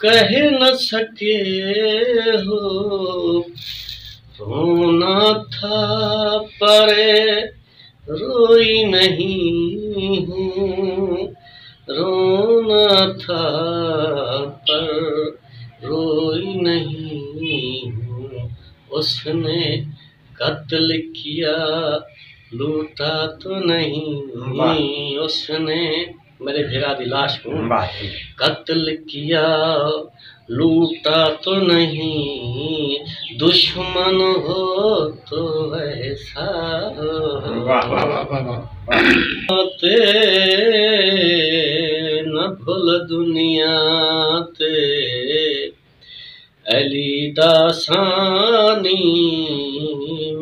कह न सके हो, रोना था पर रोई नहीं हूँ, रोना था पर रोई नहीं हूँ। उसने कत्ल किया लूटा तो नहीं, उसने मेरे भेरा दी लाश को कत्ल किया लूटा तो नहीं, दुश्मन हो तो ऐसा ते न भूल दुनिया ते अली दासानी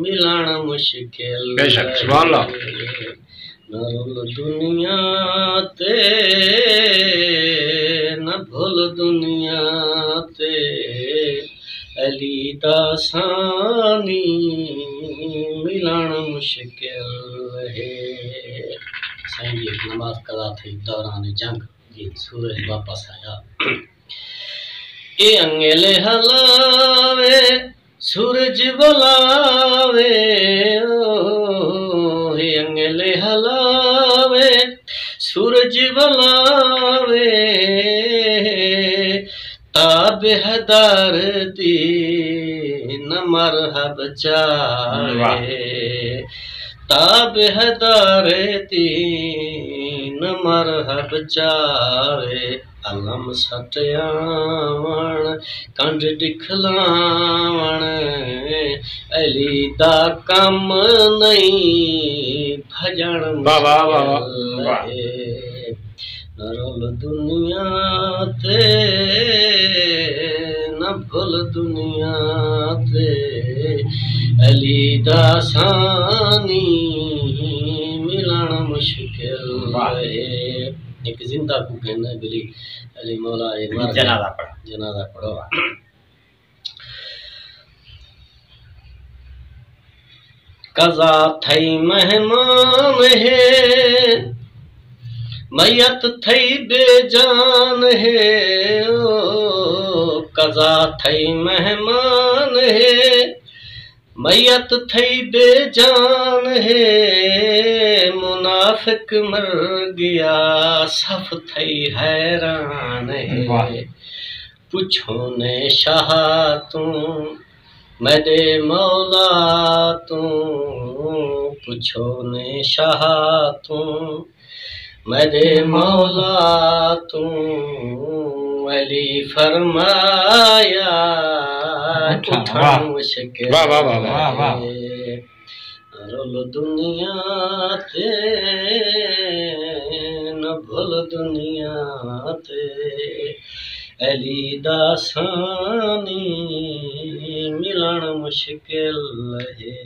मिलन मुश्किल न दुनिया ते न भूल दुनिया ते अली दासानी मिलन मुश्किल है। साईं जी नमाज कदा थी दौरान जंग जी सूरज वापस आया। ए अंगेले हलावे सूरज बुलावे, ओ हे अंगेले हलावे सूरज बुलावे, ताबे हदार दी न मरहब चाहे, ताबे हदार दी न मरहब चाहे। अलम सटयावण कंड दिखलावण अली दा कम नहीं भजन रोल दुनिया ते न भूल दुनिया ते अली दासानी मिलन मुश्किल है। एक जिंदा को कहना बिली अली मौला जनाजा पढ़ो। कज़ा थई मेहमान है, मैयत थई बेजान है, ओ कज़ा थई मेहमान है, मैयत थई बेजान है। मुनाफिक मर गया सफ थई हैरान है, पूछो ने शाह तू मेरे मौला तू, पूछो ने शाह तू मेरे मौला तू। अली फरमाया उठा मुश्किल रोल दुनिया ते न भूल दुनिया ते अली दासानी मिलन मुश्किल है।